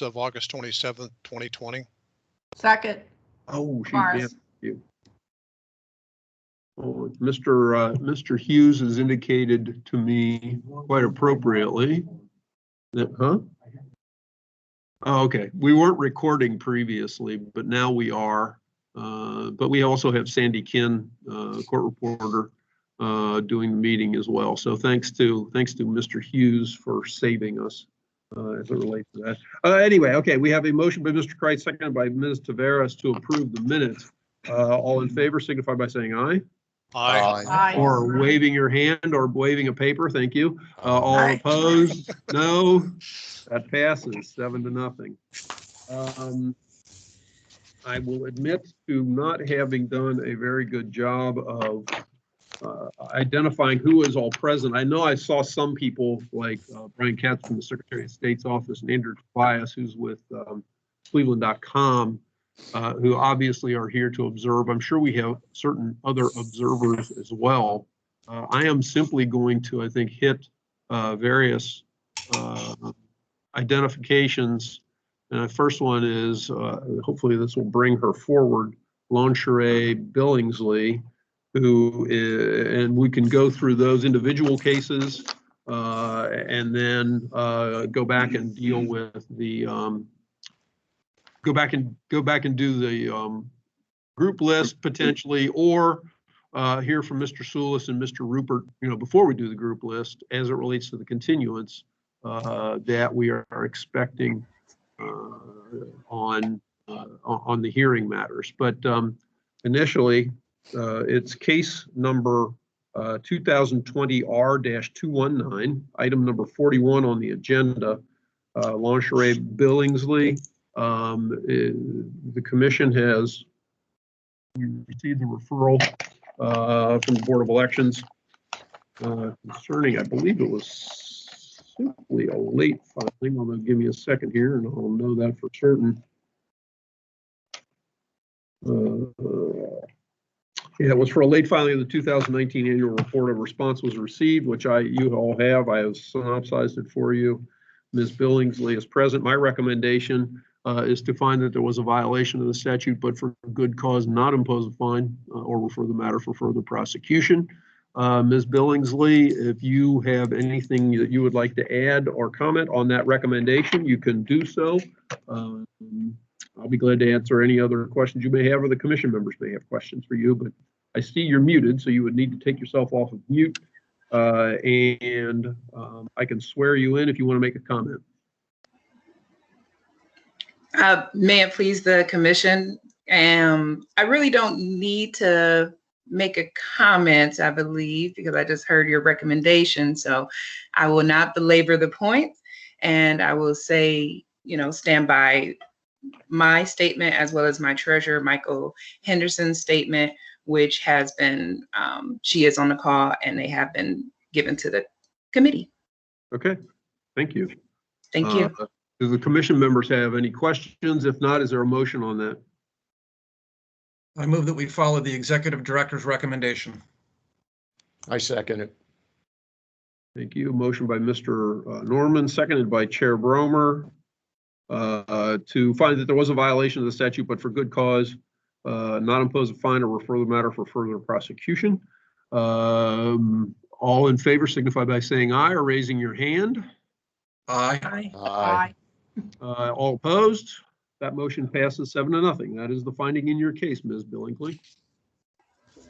minutes of August 27th, 2020. Second. Oh, Mars. you. Oh, Mr. Hughes has indicated to me quite appropriately that, Oh, okay. We weren't recording previously, but now we are. But we also have Sandy Kinn, court reporter, doing the meeting as well. So thanks to Mr. Hughes for saving us as it relates to that. Anyway, okay, we have a motion by Mr. Kreitz, seconded by Ms. Taveras to approve the minutes. All in favor signify by saying aye. Aye. Aye. Or waving your hand or waving a paper. Thank you. All Aye. opposed? No. That passes 7-0. I will admit to not having done a very good job of identifying who is all present. I know I saw some people like Brian Katz from the Secretary of State's office and Andrew Tobias, who's with Cleveland.com, who obviously are here to observe. I'm sure we have certain other observers as well. I am simply going to, I think, hit various identifications. And the first one is, hopefully this will bring her forward, Lonsheree Billingsley, who is, and we can go through those individual cases and then go back and deal with the, go back and do the group list potentially, or hear from Mr. Soulis and Mr. Rupert, before we do the group list as it relates to the continuance that we are expecting on the hearing matters. But initially, it's case number 2020 R-219, item number 41 on the agenda. Lonsheree Billingsley. The commission has received a referral from the Board of Elections concerning, I believe it was simply a late filing. Although give me a second here and I'll know that for certain. Yeah, it was for a late filing of the 2019 annual report. A response was received, which you all have. I have synopsized it for you. Ms. Billingsley is present. My recommendation is to find that there was a violation of the statute, but for good cause not impose a fine or refer the matter for further prosecution. Ms. Billingsley, if you have anything that you would like to add or comment on that recommendation, you can do so. I'll be glad to answer any other questions you may have, or the commission members may have questions for you, but I see you're muted, so you would need to take yourself off of mute. And I can swear you in if you want to make a comment. May it please the commission. I really don't need to make a comment, I believe, because I just heard your recommendation. So I will not belabor the point, and I will say, stand by my statement as well as my treasurer, Michael Henderson's statement, which has been, she is on the call and they have been given to the committee. Okay, thank you. Thank you. Do the commission members have any questions? If not, is there a motion on that? I move that we follow the executive director's recommendation. I second it. Thank you. Motion by Mr. Norman, seconded by Chair Bromer, to find that there was a violation of the statute, but for good cause, not impose a fine or refer the matter for further prosecution. All in favor signify by saying aye or raising your hand. Aye. Aye. Aye. All opposed? That motion passes 7-0. That is the finding in your case, Ms. Billingsley.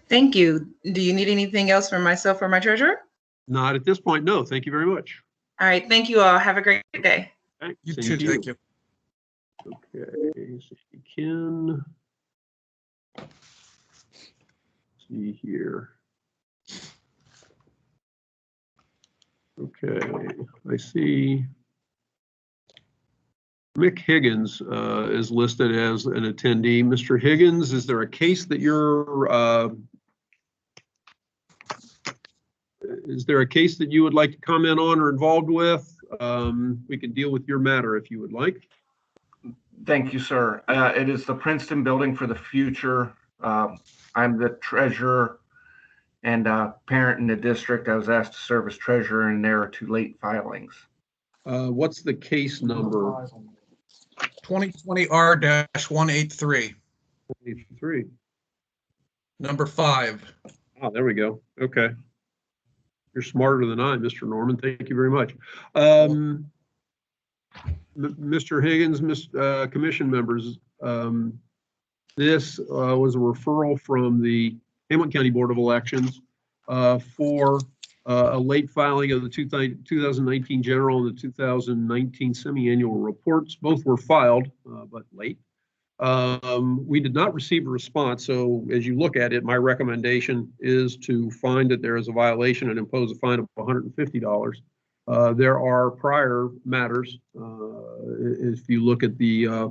Thank you. Do you need anything else from myself or my treasurer? Not at this point, no. Thank you very much. All right. Thank you all. Have a great day. Thanks. You Same too. to Thank you. Okay, so you can see here. Okay, I see Mick Higgins is listed as an attendee. Mr. Higgins, is there a case that you would like to comment on or involved with? We can deal with your matter if you would like. Thank you, sir. It is the Princeton Building for the Future. I'm the treasurer and parent in the district. I was asked to serve as treasurer, and there are 2 late filings. What's the case number? 2020 R-183, 23. number 5. Oh, there we go. Okay. You're smarter than I, Mr. Norman. Thank you very much. Mr. Higgins, commission members, this was a referral from the Hamilton County Board of Elections for a late filing of the 2019 general and the 2019 semi-annual reports. Both were filed, but late. We did not receive a response, so as you look at it, my recommendation is to find that there is a violation and impose a fine of $150. There are prior matters, if you look at the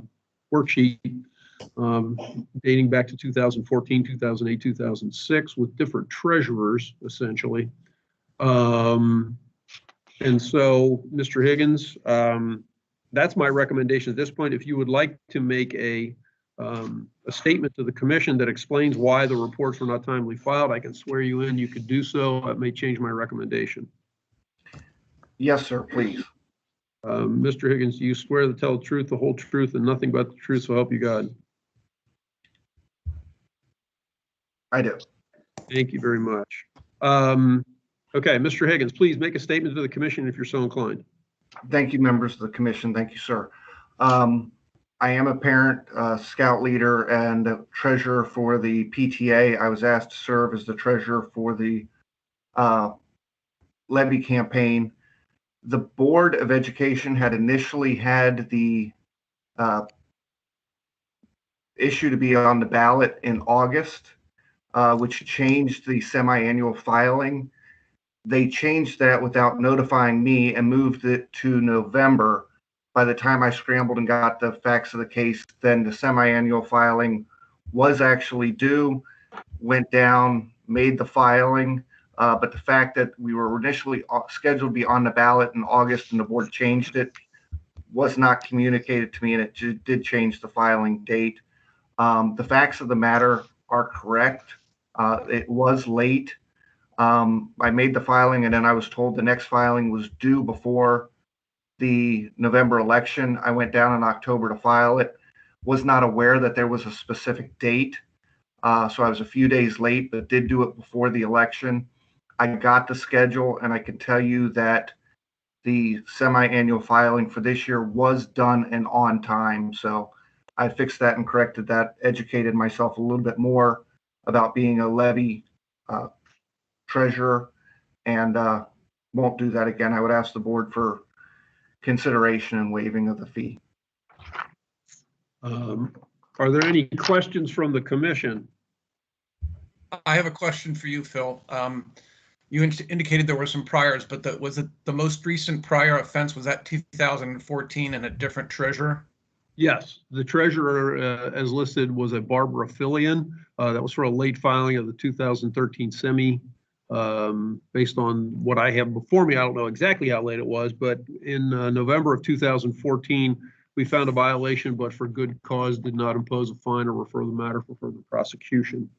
worksheet, dating back to 2014, 2008, 2006, with different treasurers, essentially. And so, Mr. Higgins, that's my recommendation at this point. If you would like to make a statement to the commission that explains why the reports were not timely filed, I can swear you in. You could do so. It may change my recommendation. Yes, sir, please. Mr. Higgins, do you swear to tell the truth, the whole truth, and nothing but the truth, so help you God? I do. Thank you very much. Okay, Mr. Higgins, please make a statement to the commission if you're so inclined. Thank you, members of the commission. Thank you, sir. I am a parent, scout leader, and treasurer for the PTA. I was asked to serve as the treasurer for the levy campaign. The Board of Education had initially had the issue to be on the ballot in August, which changed the semi-annual filing. They changed that without notifying me and moved it to November. By the time I scrambled and got the facts of the case, then the semi-annual filing was actually due, went down, made the filing. But the fact that we were initially scheduled to be on the ballot in August and the board changed it was not communicated to me, and it did change the filing date. The facts of the matter are correct. It was late. I made the filing, and then I was told the next filing was due before the November election. I went down in October to file it. Was not aware that there was a specific date. So I was a few days late, but did do it before the election. I got the schedule, and I can tell you that the semi-annual filing for this year was done and on time. So I fixed that and corrected that, educated myself a little bit more about being a levy treasurer, and won't do that again. I would ask the board for consideration and waiving of the fee. Are there any questions from the commission? I have a question for you, Phil. You indicated there were some priors, but was it the most recent prior offense? Was that 2014 and a different treasurer? Yes, the treasurer, as listed, was a Barbara Fillion. That was for a late filing of the 2013 semi. Based on what I have before me, I don't know exactly how late it was, but in November of 2014, we found a violation, but for good cause did not impose a fine or refer the matter for further prosecution.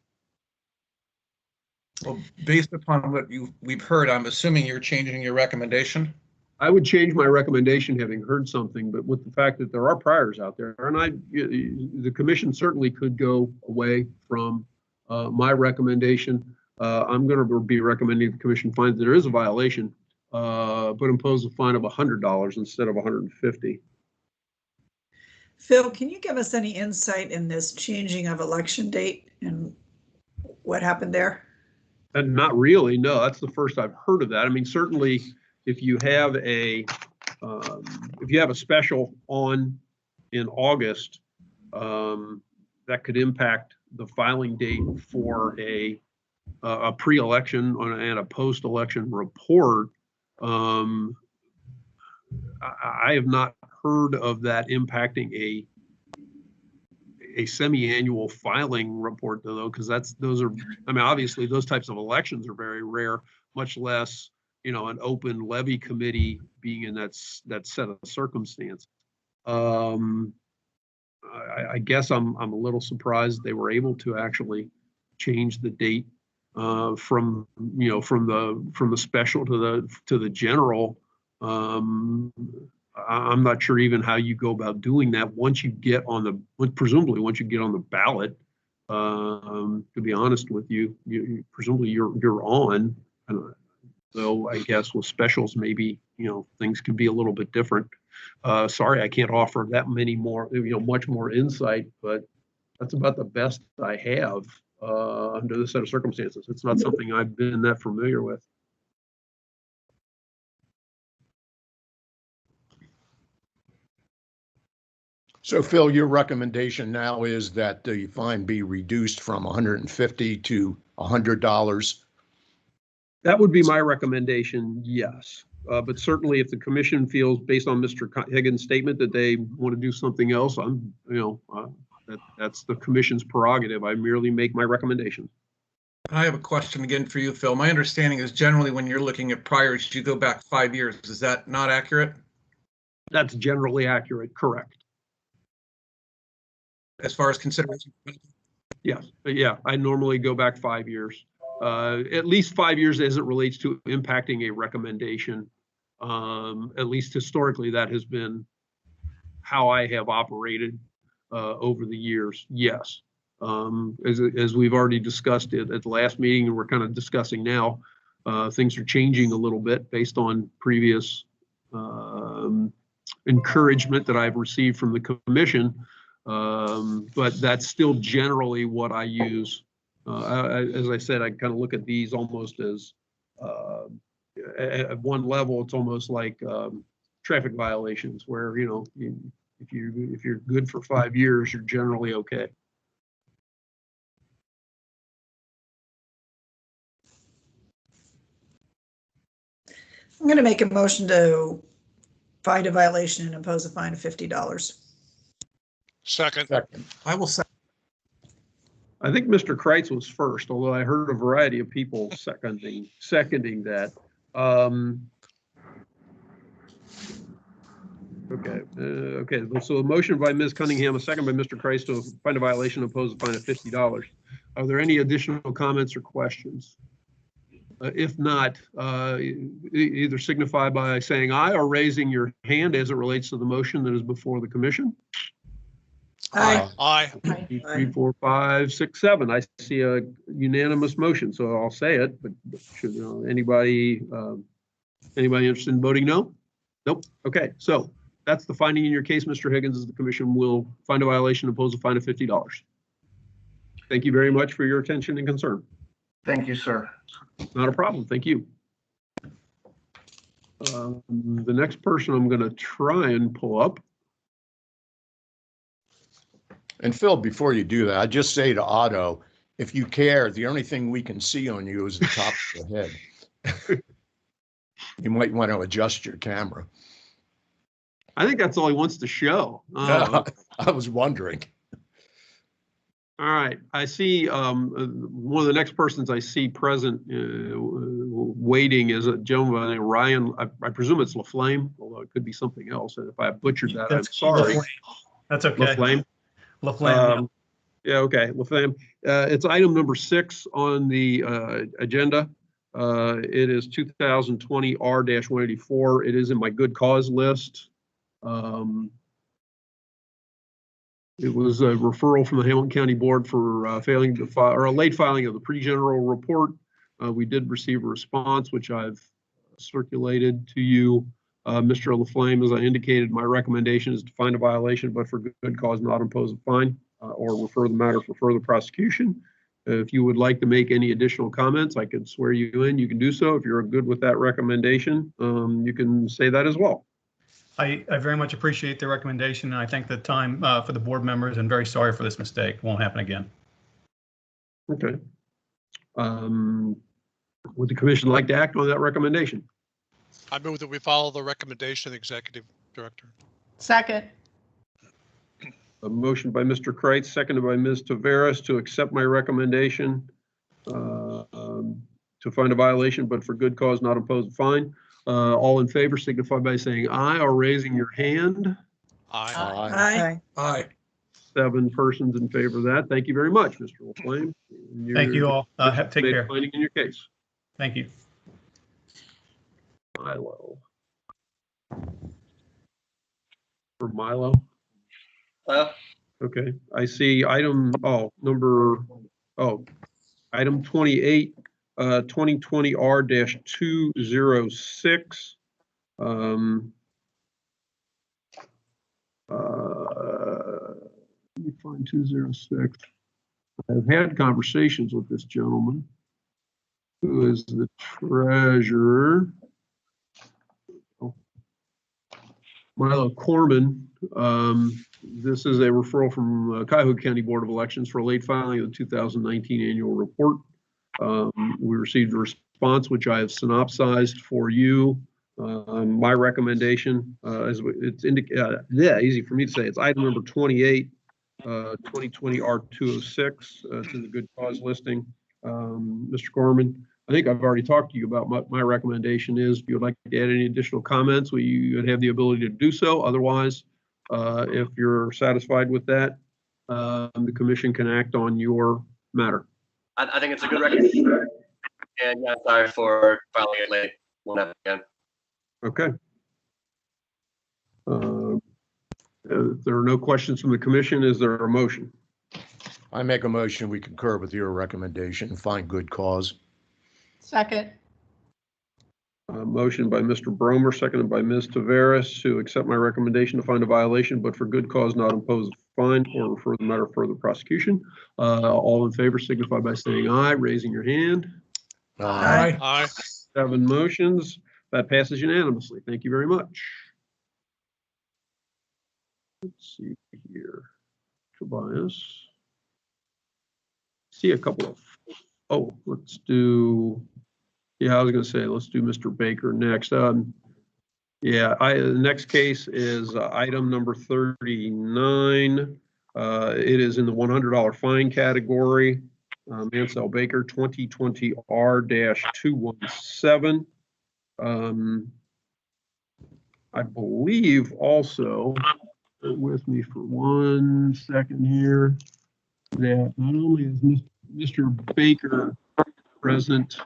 Well, based upon what we've heard, I'm assuming you're changing your recommendation. I would change my recommendation having heard something, but with the fact that there are priors out there, and the commission certainly could go away from my recommendation. I'm going to be recommending the commission finds that there is a violation, but impose a fine of $100 instead of $150. Phil, can you give us any insight in this changing of election date and what happened there? And not really, no. That's the first I've heard of that. I mean, certainly, if you have a special on in August, that could impact the filing date for a pre-election and a post-election report. I have not heard of that impacting a semi-annual filing report, though, because obviously those types of elections are very rare, much less, an open levy committee being in that set of circumstances. I guess I'm a little surprised they were able to actually change the date from the special to the general. I'm I'm not sure even how you go about doing that once you get on the, presumably once you get on the ballot. To be honest with you, presumably you're on. Though I guess with specials, maybe, things could be a little bit different. Sorry, I can't offer that many more, much more insight, but that's about the best I have under this set of circumstances. It's not something I've been that familiar with. So Phil, your recommendation now is that the fine be reduced from $150 to $100? That would be my recommendation, yes. But certainly if the commission feels, based on Mr. Higgins' statement, that they want to do something else, that's the commission's prerogative. I merely make my recommendation. I have a question again for you, Phil. My understanding is generally when you're looking at priors, you go back 5 years. Is that not accurate? That's generally accurate, correct. As far as consideration? Yes, yeah, I normally go back 5 years. At least 5 years as it relates to impacting a recommendation. At least historically, that has been how I have operated over the years. Yes, as we've already discussed it at the last meeting, and we're kind of discussing now, things are changing a little bit based on previous encouragement that I've received from the commission. But that's still generally what I use. As I said, I kind of look at these almost as at one level, it's almost like traffic violations, where if you're good for 5 years, you're generally okay. I'm going to make a motion to find a violation and impose a fine of $50. Second. I will say. I think Mr. Kreitz was first, although I heard a variety of people seconding that. Okay. So a motion by Ms. Cunningham, a second by Mr. Kreitz to find a violation and impose a fine of $50. Are there any additional comments or questions? If not, either signify by saying aye or raising your hand as it relates to the motion that is before the commission. Aye. Aye. 3, 4, 5, 6, 7. I see a unanimous motion, so I'll say it. But should anybody interested in voting no? Nope. Okay, so that's the finding in your case, Mr. Higgins. Is the commission will find a violation and impose a fine of $50. Thank you very much for your attention and concern. Thank you, sir. Not a problem. Thank you. The next person I'm going to try and pull up. And Phil, before you do that, I just say to Otto, if you care, the only thing we can see on you is the top of the head. You might want to adjust your camera. I think that's all he wants to show. I was wondering. All right, I see one of the next persons I see present waiting is a gentleman named Ryan. I presume it's LaFlame, although it could be something else. And if I butchered that, I'm sorry. LaFlame. That's okay. LaFlame. LaFlame. Yeah, okay, LaFlame. It's item number 6 on the agenda. It is 2020 R-184. It is in my good cause list. It was a referral from the Hamilton County Board for failing to file, or a late filing of the pre-general report. We did receive a response, which I've circulated to you. Mr. LaFlame, as I indicated, my recommendation is to find a violation, but for good cause not impose a fine or refer the matter for further prosecution. If you would like to make any additional comments, I could swear you in. You can do so. If you're good with that recommendation, you can say that as well. I very much appreciate the recommendation, and I thank the time for the board members, and very sorry for this mistake. Won't happen again. Okay. Would the commission like to act on that recommendation? I move that we follow the recommendation of the executive director. Second. A motion by Mr. Kreitz, seconded by Ms. Taveras to accept my recommendation to find a violation, but for good cause not impose a fine. All in favor signify by saying aye or raising your hand. Aye. Aye. Aye. 7 persons in favor of that. Thank you very much, Mr. LaFlame. Thank you all. Take care. Finding in your case. Thank you. Milo. For Milo? Hello? Okay, I see item 28, 2020 R-206. Let me find 206. I've had conversations with this gentleman, who is the treasurer. Milo Corman. This is a referral from Cuyahoga County Board of Elections for a late filing of the 2019 annual report. We received a response, which I have synopsized for you. My recommendation, it's easy for me to say, it's item number 28, 2020 R-206 to the good cause listing. Mr. Corman, I think I've already talked to you about my recommendation is if you would like to add any additional comments, you would have the ability to do so. Otherwise, if you're satisfied with that, the commission can act on your matter. I think it's a good recommendation. And yeah, sorry for filing it late. Won't happen again. Okay. If there are no questions from the commission, is there a motion? I make a motion, we concur with your recommendation and find good cause. Second. Motion by Mr. Bromer, seconded by Ms. Taveras to accept my recommendation to find a violation, but for good cause not impose a fine or refer the matter further prosecution. All in favor signify by saying aye, raising your hand. Aye. Aye. 7 motions. That passes unanimously. Thank you very much. Let's see here. Tobias. See a couple of, let's do, I was going to say, let's do Mr. Baker next. The next case is item number 39. It is in the $100 fine category. Mansell Baker, 2020 R-217. I believe also, bear with me for 1 second here, that not only is Mr. Baker present,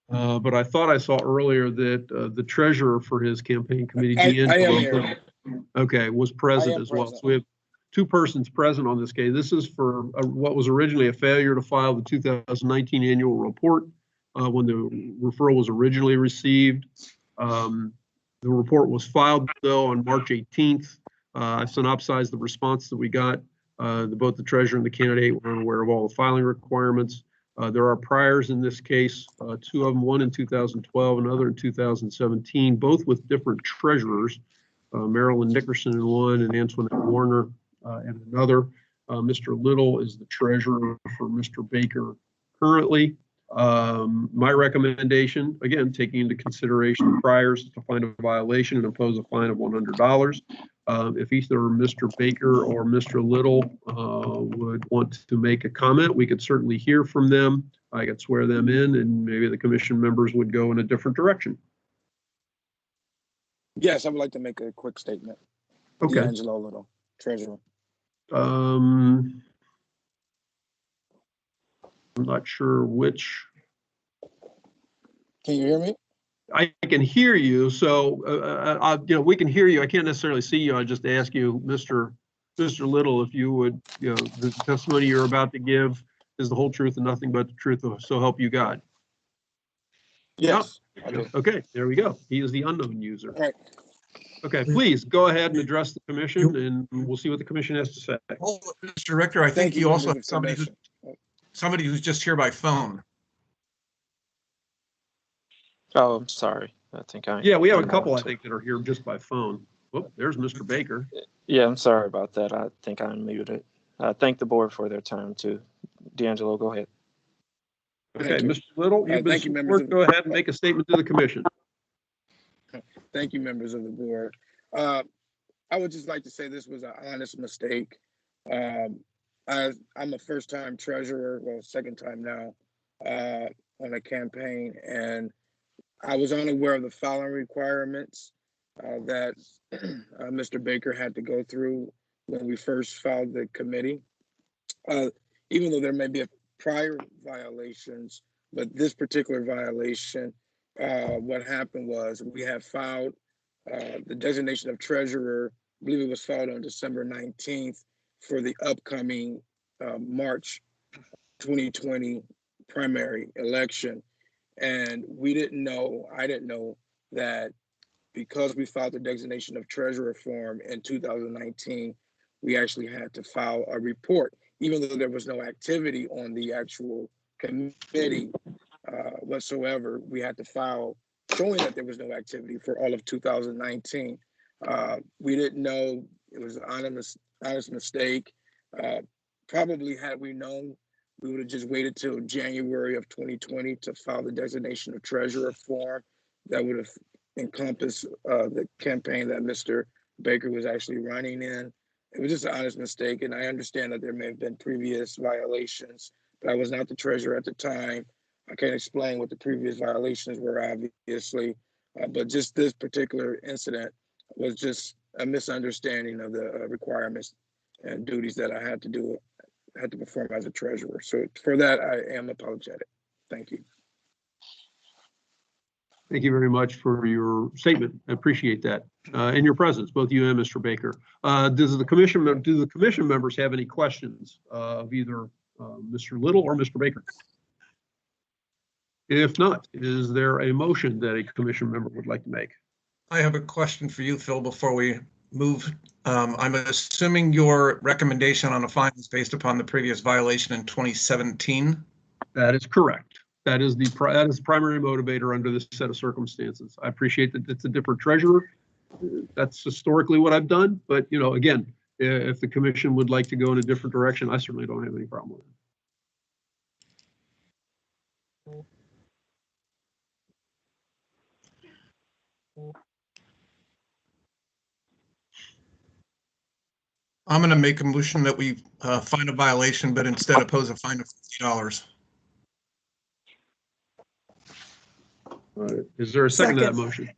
but I thought I saw earlier that the treasurer for his campaign committee, I am here. okay, was present am as well. present. So we have 2 persons present on this case. This is for what was originally a failure to file the 2019 annual report when the referral was originally received. The report was filed, though, on March 18th. I synopsized the response that we got. Both the treasurer and the candidate were unaware of all the filing requirements. There are priors in this case, 2 of them, one in 2012, another in 2017, both with different treasurers, Marilyn Nickerson in one and Antoinette Warner in another. Mr. Little is the treasurer for Mr. Baker currently. My recommendation, again, taking into consideration the priors, is to find a violation and impose a fine of $100. If either Mr. Baker or Mr. Little would want to make a comment, we could certainly hear from them. I could swear them in, and maybe the commission members would go in a different direction. Yes, I would like to make a quick statement. Okay. D'Angelo Little, treasurer. I'm not sure which. Can you hear me? I can hear you, so we can hear you. I can't necessarily see you. I just ask you, Mr. Little, if you would, the testimony you're about to give is the whole truth and nothing but the truth, so help you God. Yes, I do. Okay, there we go. He is the unknown user. All right. Okay, please go ahead and address the commission, and we'll see what the commission has to say. Oh, Mr. Richter, I think Thank you, you also members have of the somebody who's just here by phone. Oh, I'm sorry. I think I. Yeah, we have a couple, I think, that are here just by phone. Oh, there's Mr. Baker. Yeah, I'm sorry about that. I think I unmuted. Thank the board for their time too. D'Angelo, go ahead. Okay, Thank you. Mr. Little, you've been thank you, members sworn. Go ahead and make a statement to the commission. Thank you, members of the board. I would just like to say this was an honest mistake. I'm a first-time treasurer, well, second time now, on a campaign, and I was unaware of the filing requirements that Mr. Baker had to go through when we first filed the committee. Even though there may be prior violations, but this particular violation, what happened was we had filed the designation of treasurer I believe it was filed on December 19th for the upcoming March 2020 primary election. And I didn't know that because we filed the designation of treasurer form in 2019, we actually had to file a report, even though there was no activity on the actual committee whatsoever. We had to file showing that there was no activity for all of 2019. We didn't know. It was an honest mistake. Probably had we known, we would have just waited till January of 2020 to file the designation of treasurer form. That would have encompassed the campaign that Mr. Baker was actually running in. It was just an honest mistake, and I understand that there may have been previous violations, but I was not the treasurer at the time. I can't explain what the previous violations were, obviously, but just this particular incident was just a misunderstanding of the requirements and duties that I had to perform as a treasurer. So for that, I am apologetic. Thank you. Thank you very much for your statement. I appreciate that. And your presence, both you and Mr. Baker. Do the commission members have any questions of either Mr. Little or Mr. Baker? If not, is there a motion that a commission member would like to make? I have a question for you, Phil, before we move. I'm assuming your recommendation on a fine is based upon the previous violation in 2017? That is correct. That is the primary motivator under this set of circumstances. I appreciate that it's a different treasurer. That's historically what I've done. But, you know, again, if the commission would like to go in a different direction, I certainly don't have any problem with it. I'm going to make a motion that we find a violation, but instead oppose a fine of $50. Is there a second to that Second. motion?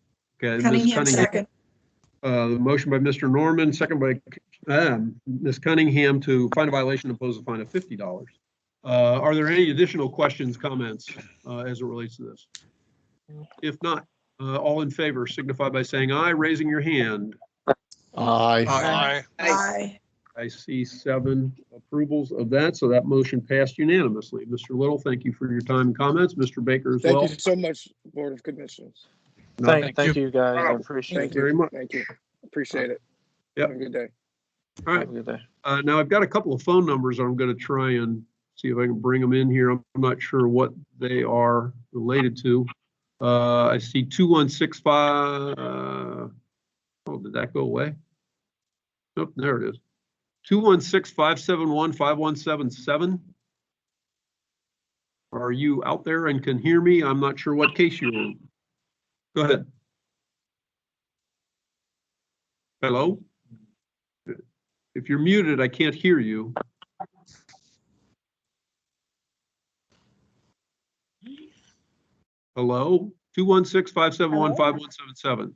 Okay, Ms. Cunningham, Cunningham. second. The motion by Mr. Norman, second by Ms. Cunningham to find a violation, impose a fine of $50. Are there any additional questions, comments as it relates to this? If not, all in favor signify by saying aye, raising your hand. Aye. Aye. Aye. I see 7 approvals of that, so that motion passed unanimously. Mr. Little, thank you for your time and comments. Mr. Baker as well. Thank you so much, Board of Commissioners. No, Thank you guys. I appreciate Thank it. you very much. Thank you. Appreciate it. Yep. Have a good day. All right. Have a good day. Now I've got a couple of phone numbers. I'm going to try and see if I can bring them in here. I'm not sure what they are related to. I see 2165. Oh, did that go away? Nope, there it is. 216-571-5177. Are you out there and can hear me? I'm not sure what case you're in. Go ahead. Hello? If you're muted, I can't hear you. Hello? 216-571-5177.